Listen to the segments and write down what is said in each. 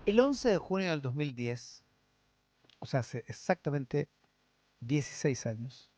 El 11 de junio del 2010, o sea, hace exactamente 16 años,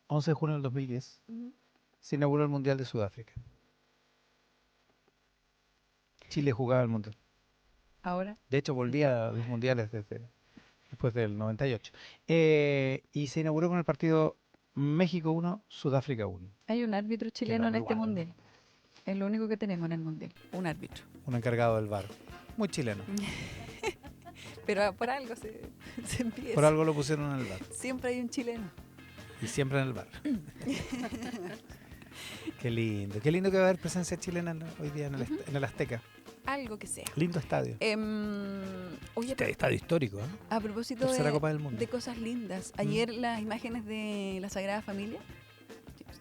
11 de junio del 2010, Ujú. se inauguró el Mundial de Sudáfrica. Chile jugaba el Mundial. Ahora De hecho, volvía a los Mundiales después del 98. Y se inauguró con el partido México 1, Sudáfrica 1. hay un árbitro Que chileno no, en este igual, mundial. Es lo único que tenemos en el mundial. Un árbitro. un encargado del VAR. Muy chileno. Pero por algo se, se Por empieza. algo lo pusieron en el VAR. Siempre hay un chileno. Y siempre en el VAR. Qué lindo que va a haber presencia chilena hoy día en Ujú. en el Azteca. Algo que sea. Lindo estadio. Oye, Estadio histórico, ¿eh? a propósito Tercera Copa del Mundo. de cosas lindas, ¿Mm? ayer las imágenes de la Sagrada Familia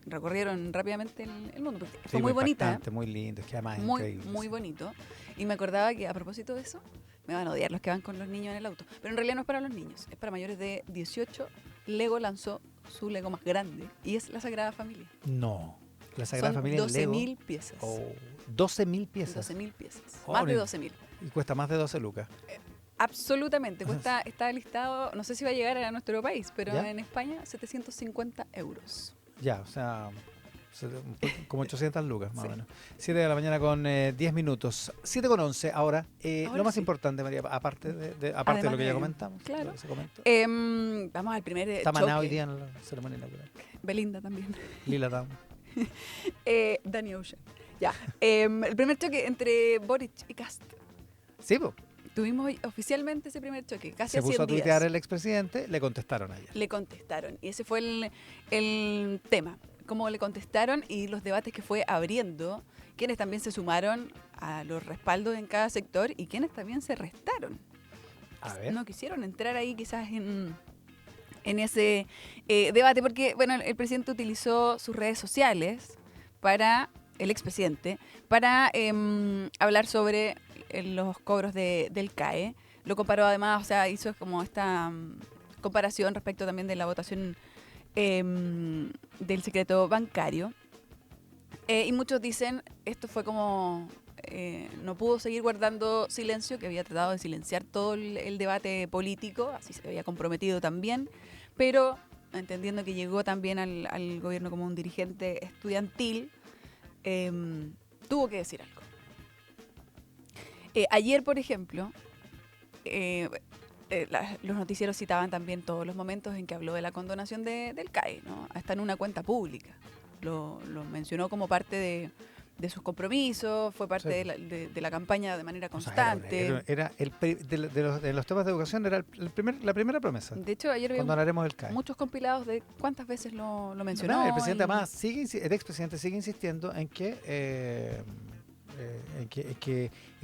recorrieron rápidamente el mundo, porque Sí, fue muy muy bonita, impactante, muy lindo, es que además es muy, increíble. muy Sí. bonito. Y me acordaba que a propósito de eso, me van a odiar los que van con los niños en el auto, pero en realidad no es para los niños, es para mayores de 18. Lego lanzó su Lego más grande y es la Sagrada Familia. No, la Sagrada Son Familia en Lego. 12.000 piezas. Oh, 12.000 piezas. 12.000 piezas. Oh, Más de ni- 12.000. Y cuesta más de 12 lucas. Absolutamente. Cuesta, está listado, no sé si va a llegar a nuestro país, pero ¿Ya? en España 750 euros. Ya, o sea, como 800 lucas más Sí. o menos. 7 de la mañana con 10 minutos. 7 con 11 ahora. Ahora Lo más sí. importante, María, aparte de Además lo que ya de- comentamos, claro. lo que se comentó. Vamos al primer Está Maná hoy choque. día en la ceremonia inaugural. Belinda también. Lila Town. Danny Ocean. Ya. El primer choque entre Boric y Kast. Sí, po. Tuvimos hoy oficialmente ese primer choque, casi Se a 100 puso a días. tuitear el expresidente, le contestaron ayer. Le contestaron. Y ese fue el tema. Cómo le contestaron y los debates que fue abriendo, quienes también se sumaron a los respaldos en cada sector y quienes también se restaron. A ver. No quisieron entrar ahí quizás en ese debate, porque bueno, el presidente utilizó sus redes sociales para, el expresidente, para hablar sobre los cobros del CAE. Lo comparó además, o sea, hizo como esta comparación respecto también de la votación del secreto bancario. Y muchos dicen, esto fue como, no pudo seguir guardando silencio, que había tratado de silenciar todo el debate político, así se había comprometido también, pero entendiendo que llegó también al gobierno como un dirigente estudiantil, tuvo que decir algo. Ayer, por ejemplo, los noticieros citaban también todos los momentos en que habló de la condonación del CAE, ¿no? Hasta en una cuenta pública. Lo mencionó como parte de sus compromisos, fue parte Sí. de la campaña de manera O sea, constante. era de los temas de educación, era la primera promesa. De hecho, ayer había Cuando hablaremos del CAE. muchos compilados de cuántas veces lo No, mencionó. el presidente y- además el expresidente sigue insistiendo en que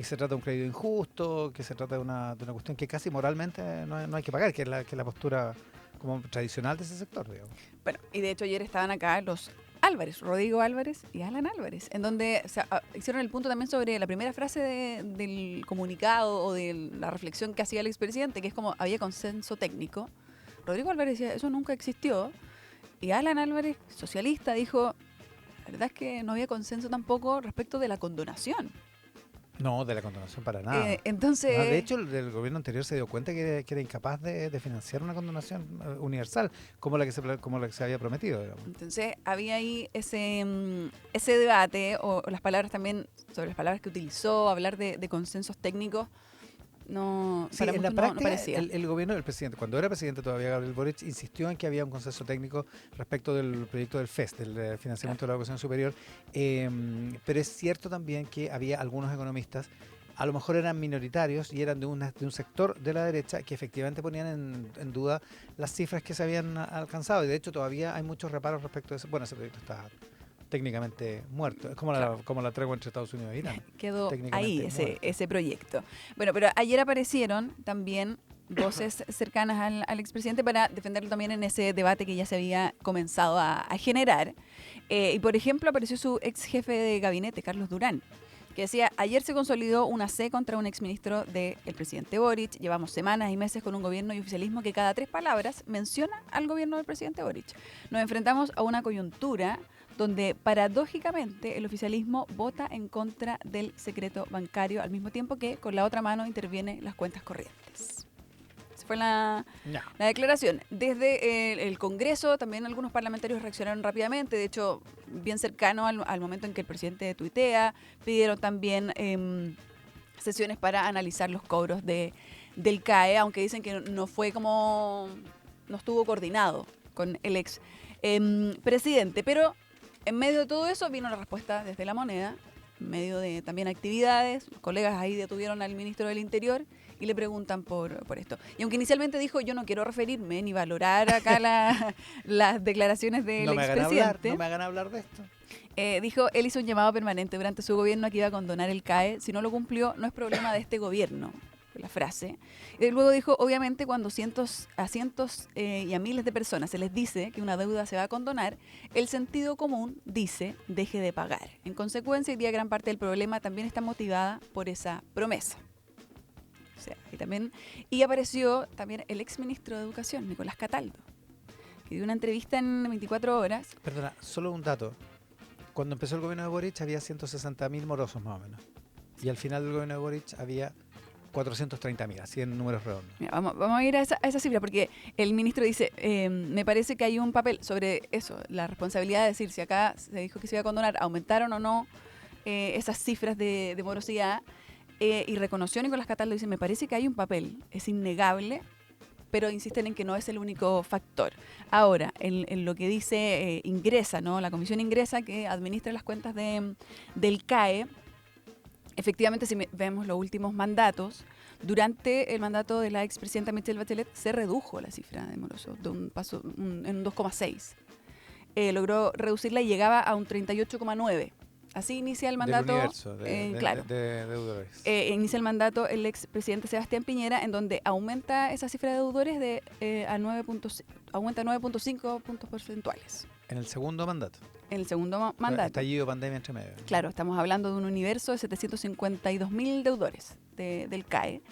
se trata de un crédito injusto, que se trata de una cuestión que casi moralmente no hay que pagar, que es la postura como tradicional de ese sector, digamos. Bueno, y de hecho ayer estaban acá los Álvarez, Rodrigo Álvarez y Alan Álvarez, en donde hicieron el punto también sobre la primera frase del comunicado o de la reflexión que hacía el expresidente, que es como había consenso técnico. Rodrigo Álvarez decía, eso nunca existió. Y Alan Álvarez, socialista, dijo, la verdad es que no había consenso tampoco respecto de la condonación. No, de la condonación para nada. Entonces... No, de hecho, el gobierno anterior se dio cuenta que era incapaz de financiar una condonación universal como la que se había prometido, digamos. Entonces había ahí ese debate o las palabras también, sobre las palabras que utilizó, hablar de consensos técnicos, no, Sí, para en la muchos no práctica, parecía. el gobierno del presidente, cuando era presidente todavía Gabriel Boric, insistió en que había un consenso técnico respecto del proyecto del FES, del financiamiento de la educación superior, pero es cierto también que había algunos economistas, a lo mejor eran minoritarios y eran de un sector de la derecha que efectivamente ponían en duda las cifras que se habían alcanzado, y de hecho todavía hay muchos reparos respecto a eso. Bueno, ese proyecto está técnicamente muerto, es como Claro. como la tregua entre Estados Unidos e Irán. Quedó técnicamente ahí muerto. ese proyecto. Bueno, pero ayer aparecieron también voces cercanas al expresidente para defenderlo también en ese debate que ya se había comenzado a generar. Y por ejemplo apareció su ex jefe de gabinete, Carlos Durán, que decía, ayer se consolidó una C contra un exministro del presidente Boric, llevamos semanas y meses con un gobierno y oficialismo que cada 3 palabras menciona al gobierno del presidente Boric. Nos enfrentamos a una coyuntura donde paradójicamente el oficialismo vota en contra del secreto bancario al mismo tiempo que con la otra mano interviene las cuentas corrientes. Esa fue la declaración. Desde el Congreso también algunos parlamentarios reaccionaron rápidamente, de hecho bien cercano al momento en que el presidente tuitea, pidieron también sesiones para analizar los cobros del CAE, aunque dicen que no estuvo coordinado con el ex presidente. Pero en medio de todo eso vino la respuesta desde La Moneda, en medio de también actividades. Los colegas ahí detuvieron al ministro del Interior y le preguntan por esto. Y aunque inicialmente dijo, yo no quiero referirme ni valorar acá las declaraciones del expresidente. No me hagan hablar de esto. Dijo, él hizo un llamado permanente durante su gobierno a que iba a condonar el CAE. Si no lo cumplió, no es problema de este gobierno. La frase. Y luego dijo, obviamente, cuando a cientos y a miles de personas se les dice que una deuda se va a condonar, el sentido común dice, deje de pagar. En consecuencia, hoy día gran parte del problema también está motivada por esa promesa. O sea, y apareció también el exministro de Educación, Nicolás Cataldo, que dio una entrevista en 24 horas. Perdona, solo un dato. Cuando empezó el gobierno de Boric había 160.000 morosos más o menos. Y al final del gobierno de Boric había 430.000, así en números redondos. Mira, vamos a ir a esa cifra, porque el ministro dice, me parece que hay un papel sobre eso, la responsabilidad de decir si acá se dijo que se iba a condonar, aumentaron o no esas cifras de morosidad, y reconoció Nicolás Cataldo, dice, me parece que hay un papel, es innegable, pero insisten en que no es el único factor. Ahora, en lo que dice Ingresa, ¿no? La comisión Ingresa que administra las cuentas del CAE, efectivamente, si vemos los últimos mandatos, durante el mandato de la expresidenta Michelle Bachelet se redujo la cifra de morosos en un 2,6. Logró reducirla y llegaba a un 38,9. Así inicia el mandato. Del universo claro. de deudores. Inicia el mandato el expresidente Sebastián Piñera, en donde aumenta esa cifra de deudores aumenta 9,5 puntos porcentuales. En el segundo mandato. En el segundo mandato. Estallido pandemia entre medio. Claro, estamos hablando de un universo de 752.000 deudores del CAE.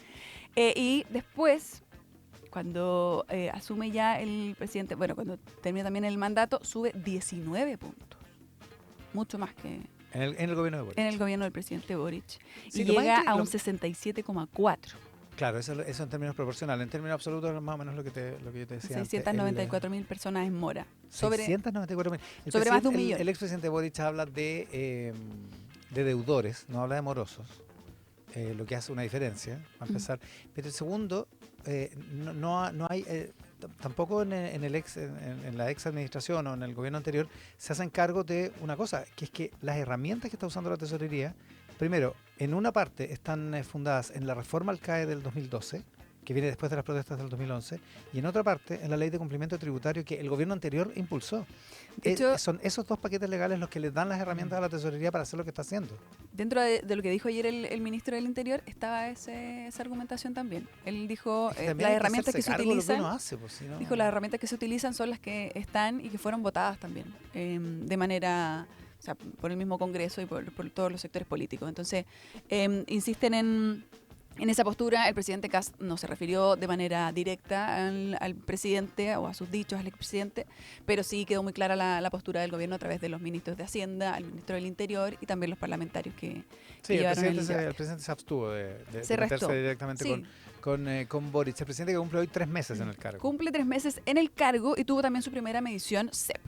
Y después, cuando asume ya el presidente, bueno, cuando termina también el mandato, sube 19 puntos. Mucho más que en el gobierno de Boric. En el gobierno del presidente Boric. Sí, y llega a un 67,4. Claro, eso en términos proporcionales. En términos absolutos es más o menos lo que yo te decía 694.000 personas en mora. 694.000. Sobre más de 1 millón. El expresidente Boric habla de deudores, no habla de morosos, lo que hace una diferencia, a empezar. Pero el segundo, no hay... tampoco en la ex administración o en el gobierno anterior se hacen cargo de una cosa, que es que las herramientas que está usando la tesorería, primero, en una parte están fundadas en la reforma al CAE del 2012, que viene después de las protestas del 2011, y en otra parte en la ley de cumplimiento tributario que el gobierno anterior impulsó. De hecho, son esos dos paquetes legales los que le dan las herramientas a la tesorería para hacer lo que está haciendo. Dentro de lo que dijo ayer el ministro del Interior estaba esa argumentación también. Él dijo, las herramientas que se utilizan, dijo, las herramientas que se utilizan son las que están y que fueron votadas también, de manera... O sea, por el mismo Congreso y por todos los sectores políticos. Entonces, insisten en esa postura. El presidente Kast no se refirió de manera directa al presidente o a sus dichos al expresidente, pero sí quedó muy clara la postura del gobierno a través de los ministros de Hacienda, al ministro del Interior y también los parlamentarios que llevaron el presidente se abstuvo de se meterse directamente sí. con Boric. El presidente que cumple hoy 3 meses en el cargo. Cumple 3 meses en el cargo y tuvo también su primera medición CEP,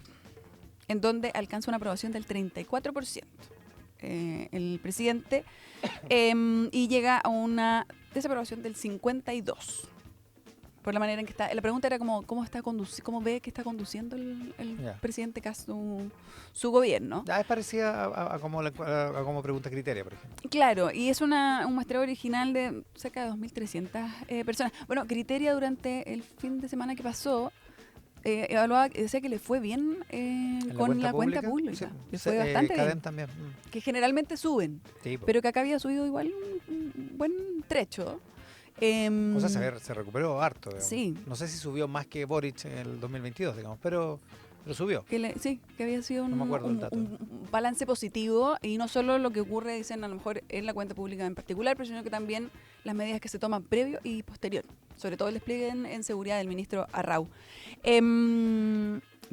en donde alcanza una aprobación del 34%. El presidente, y llega a una desaprobación del 52%, por la manera en que está. La pregunta era cómo ve que está conduciendo el presidente Kast su gobierno. Ya es parecida a como pregunta Criteria, por ejemplo. Claro, y es un muestreo original de cerca de 2.300 personas. Bueno, Criteria durante el fin de semana que pasó evaluaba, decía que le fue bien con la cuenta pública. Sí, le fue bastante bien. También. Que generalmente suben, sí, pero que acá había subido igual un buen trecho. O sea, se recuperó harto, digamos. Sí. No sé si subió más que Boric en el 2022, digamos, pero subió. Sí, que había sido un balance positivo, y no solo lo que ocurre, dicen, a lo mejor en la cuenta pública en particular, pero sino que también las medidas que se toman previo y posterior, sobre todo el despliegue en seguridad del ministro Arrau.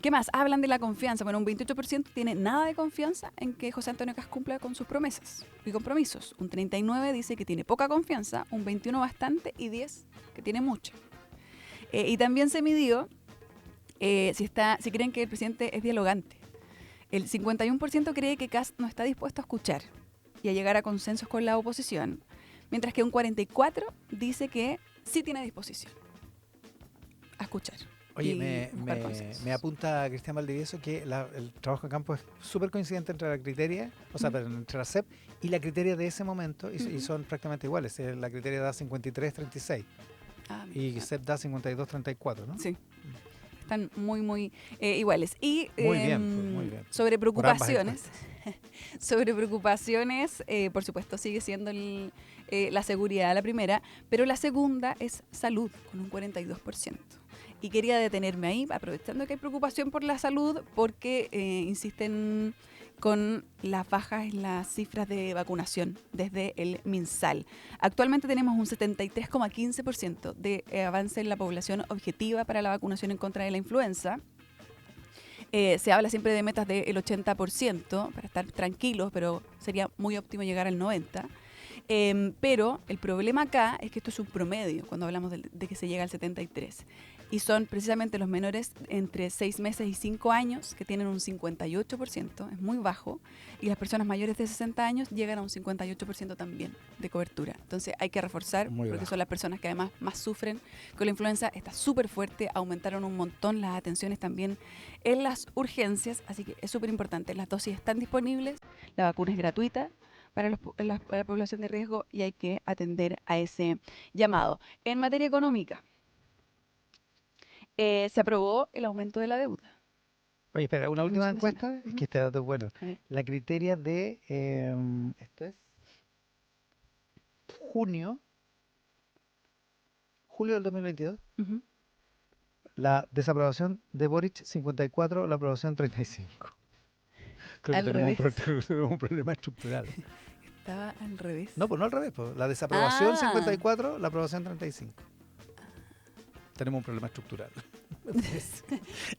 ¿Qué más? Hablan de la confianza. Bueno, un 28% tiene nada de confianza en que José Antonio Kast cumpla con sus promesas y compromisos. Un 39% dice que tiene poca confianza, un 21% bastante y 10% que tiene mucha. Y también se midió si creen que el presidente es dialogante. El 51% cree que Kast no está dispuesto a escuchar y a llegar a consensos con la oposición, mientras que un 44% dice que sí tiene disposición a escuchar. Oye, me apunta Cristian Valdivieso que el trabajo de campo es súper coincidente entre la criteria, o sea, entre la CEP y la criteria de ese momento, y son prácticamente iguales. La criteria da 53-36 y CEP da 52-34, ¿no? Sí. Están muy iguales. Y muy bien. Sobre preocupaciones, por supuesto, sigue siendo la seguridad la primera, pero la segunda es salud, con un 42%. Y quería detenerme ahí, aprovechando que hay preocupación por la salud, porque insisten con las bajas en las cifras de vacunación desde el MinSal. Actualmente tenemos un 73,15% de avance en la población objetiva para la vacunación en contra de la influenza. Se habla siempre de metas del 80% para estar tranquilos, pero sería muy óptimo llegar al 90%. Pero el problema acá es que esto es un promedio cuando hablamos de que se llega al 73%. Y son precisamente los menores entre 6 meses y 5 años que tienen un 58%, es muy bajo, y las personas mayores de 60 años llegan a un 58% también de cobertura. Entonces hay que reforzar, porque son las personas que además más sufren con la influenza. Está súper fuerte, aumentaron un montón las atenciones también en las urgencias, así que es súper importante. Las dosis están disponibles, la vacuna es gratuita para la población de riesgo y hay que atender a ese llamado. En materia económica, se aprobó el aumento de la deuda. Oye, espera, una última encuesta, que este dato es bueno. La criteria de, esto es julio del 2022. La desaprobación de Boric 54, la aprobación 35. Creo que tenemos un problema estructural. Estaba al revés. No, pues no al revés. Pues. La desaprobación 54, la aprobación 35. Tenemos un problema estructural.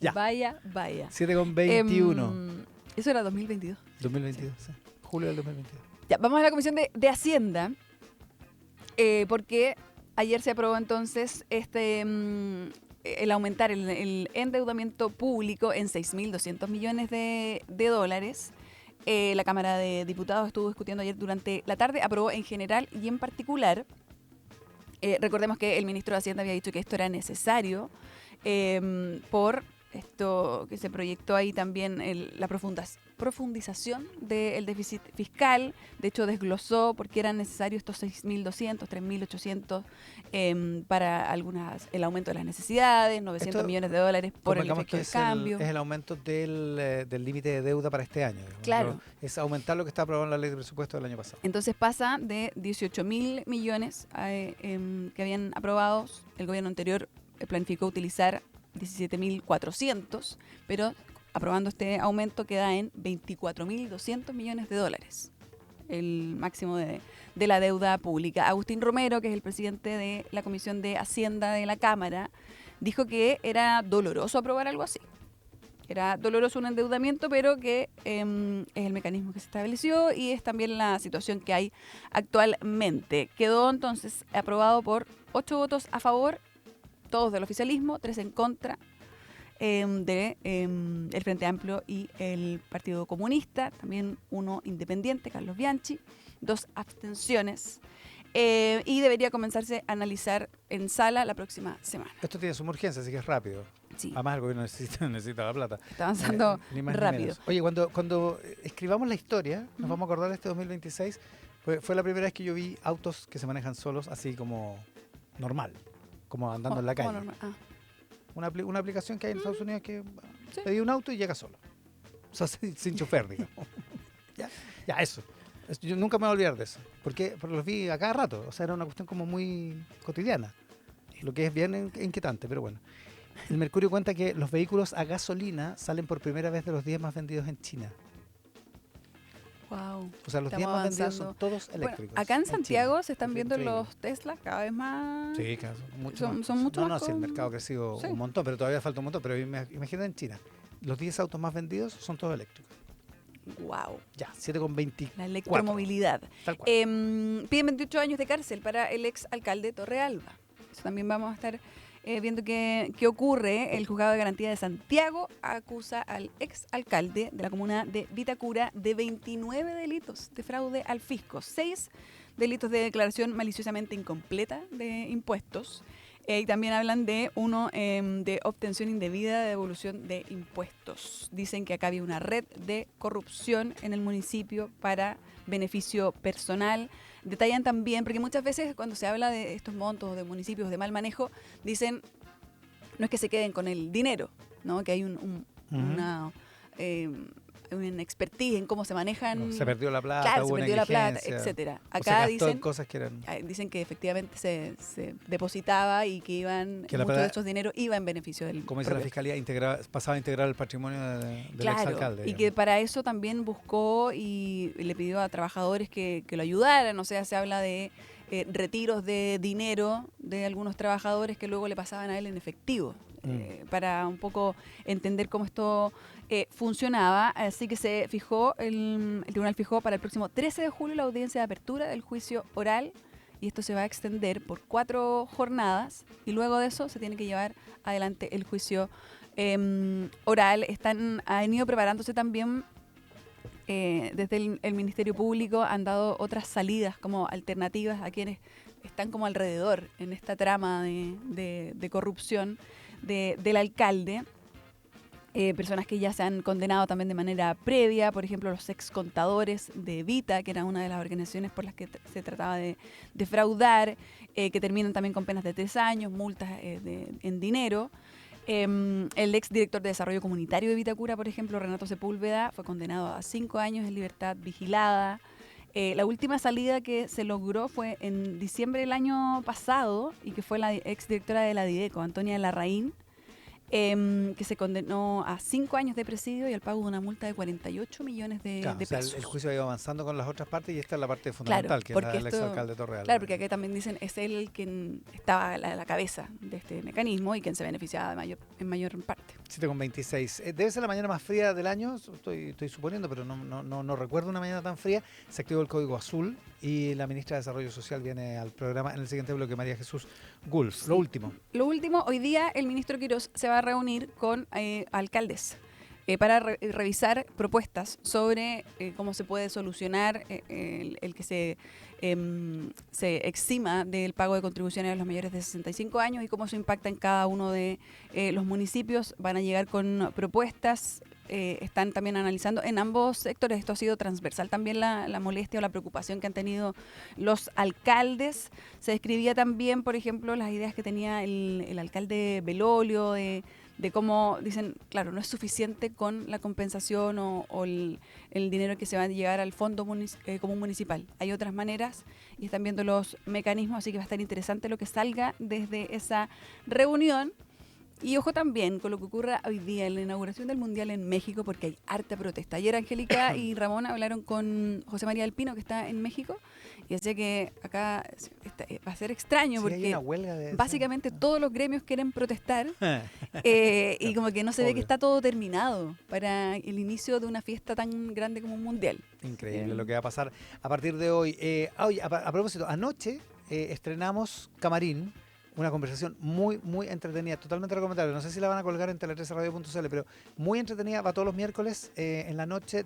Ya. Vaya. 7,21. Eso era 2022. 2022, sí. Julio del 2022. Ya, vamos a la Comisión de Hacienda, porque ayer se aprobó entonces el aumentar el endeudamiento público en 6.200 millones de dólares. La Cámara de Diputados estuvo discutiendo ayer durante la tarde, aprobó en general y en particular. Recordemos que el ministro de Hacienda había dicho que esto era necesario por esto que se proyectó ahí también la profundización del déficit fiscal. De hecho, desglosó por qué eran necesarios estos 6.200, 3.800 para el aumento de las necesidades, 900 millones de dólares por el efecto de cambio. Es el aumento del límite de deuda para este año. Digamos. Claro. Es aumentar lo que está aprobado en la ley de presupuesto del año pasado. Entonces pasa de 18.000 millones que habían aprobado. El gobierno anterior planificó utilizar 17.400, pero aprobando este aumento queda en 24.200 millones de dólares, el máximo de la deuda pública. Agustín Romero, que es el presidente de la Comisión de Hacienda de la Cámara, dijo que era doloroso aprobar algo así. Era doloroso un endeudamiento, pero que es el mecanismo que se estableció y es también la situación que hay actualmente. Quedó entonces aprobado por 8 votos a favor, todos del oficialismo, 3 en contra el Frente Amplio y el Partido Comunista, también uno independiente, Carlos Bianchi, 2 abstenciones. Y debería comenzarse a analizar en sala la próxima semana. Esto tiene suma urgencia, así que es rápido. Sí. Además, el gobierno necesita la plata. Está avanzando ni más rápido. Ni menos. Oye, cuando escribamos la historia, nos vamos a acordar de este 2026, fue la primera vez que yo vi autos que se manejan solos, así como normal, como andando en la calle. Una aplicación que hay en Estados Unidos que pedí un auto y llega solo. O sea, sin chofer, digamos. ya, eso. Yo nunca me voy a olvidar de eso. Porque los vi a cada rato. O sea, era una cuestión como muy cotidiana. Lo que es bien inquietante, pero bueno. El Mercurio cuenta que los vehículos a gasolina salen por primera vez de los 10 más vendidos en China. Wow. O sea, los 10 más vendidos son todos eléctricos. Bueno, acá en Santiago China se están viendo los Tesla cada vez más. Sí, claro, son mucho más. No, si el mercado ha crecido un montón, pero todavía falta un montón. Pero imagínate en China. los 10 autos más vendidos son todos eléctricos. Wow. Ya, 7,24. La electromovilidad. Tal cual. Piden 28 años de cárcel para el ex alcalde Torrealba. Eso también vamos a estar viendo qué ocurre. El juzgado de garantía de Santiago acusa al ex alcalde de la comuna de Vitacura de 29 delitos de fraude al fisco, 6 delitos de declaración maliciosamente incompleta de impuestos. Y también hablan de uno de obtención indebida de devolución de impuestos. Dicen que acá había una red de corrupción en el municipio para beneficio personal. Detallan también, porque muchas veces cuando se habla de estos montos de municipios de mal manejo, dicen, no es que se queden con el dinero, ¿no? Que hay una expertise en cómo se manejan. Se perdió la plata, claro, hubo se perdió la plata, negligencia, etcétera. o se Acá gastó en dicen, cosas que eran... dicen que efectivamente se depositaba y que Que la mucho plata, de esos dineros iba en beneficio del como dice la propio. Fiscalía, pasaba a integrar el patrimonio del Claro, exalcalde. y que para eso también buscó y le pidió a trabajadores que lo ayudaran. O sea, se habla de retiros de dinero de algunos trabajadores que luego le pasaban a él en efectivo. Para un poco entender cómo esto funcionaba. Así que se fijó, el tribunal fijó para el próximo 13 de julio la audiencia de apertura del juicio oral, y esto se va a extender por 4 jornadas, y luego de eso se tiene que llevar adelante el juicio oral. Han ido preparándose también desde el Ministerio Público, han dado otras salidas como alternativas a quienes están como alrededor en esta trama de corrupción del alcalde. Personas que ya se han condenado también de manera previa, por ejemplo los ex contadores de Evita, que era una de las organizaciones por las que se trataba de defraudar, que terminan también con penas de 3 años, multas en dinero. El ex director de desarrollo comunitario de Vitacura, por ejemplo, Renato Sepúlveda, fue condenado a 5 años en libertad vigilada. La última salida que se logró fue en diciembre del año pasado, y que fue la ex directora de la Dideco, Antonia Larraín, que se condenó a 5 años de presidio y al pago de una multa de 48 millones de Claro, pesos. o sea, el juicio ha ido avanzando con las otras partes y esta es la parte fundamental, que es la del exalcalde Torrealba. Claro, porque acá también dicen es él quien estaba a la cabeza de este mecanismo y quien se beneficiaba en mayor parte. 7,26. Debe ser la mañana más fría del año, estoy suponiendo, pero no recuerdo una mañana tan fría. Se activó el código azul y la ministra de Desarrollo Social viene al programa en el siguiente bloque, María Jesús Gulf. Sí. Lo último, hoy día el ministro Quirós se va a reunir con alcaldes para revisar propuestas sobre cómo se puede solucionar el que se exima del pago de contribuciones a los mayores de 65 años y cómo eso impacta en cada uno de los municipios. Van a llegar con propuestas. Están también analizando en ambos sectores. Esto ha sido transversal también, la molestia o la preocupación que han tenido los alcaldes. Se describía también, por ejemplo, las ideas que tenía el alcalde Belolio de cómo, dicen, claro, no es suficiente con la compensación o el dinero que se va a llegar al fondo común municipal. Hay otras maneras y están viendo los mecanismos, así que va a estar interesante lo que salga desde esa reunión. Y ojo también con lo que ocurra hoy día en la inauguración del Mundial en México, porque hay harta protesta. Ayer Angélica y Ramón hablaron con José María del Pino, que está en México, y decía que acá va a ser extraño, sí, porque hay una huelga de básicamente todos los gremios quieren protestar y como que no se ve que está todo terminado para el inicio de una fiesta tan grande como un Mundial. Increíble lo que va a pasar a partir de hoy. Oye, a propósito, anoche estrenamos Camarín, una conversación muy, muy entretenida, totalmente recomendable. No sé si la van a colgar en tele13radio.cl, pero muy entretenida. Va todos los miércoles en la noche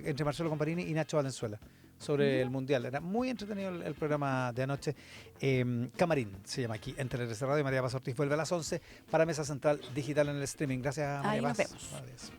entre Marcelo Comparini y Nacho Valenzuela sobre el Mundial. Era muy entretenido el programa de anoche. Camarín se llama aquí en Tele13 Radio. María Paz Ortiz vuelve a las 11 para Mesa Central Digital en el streaming. Gracias, María Paz. Ahí nos vemos. Adiós.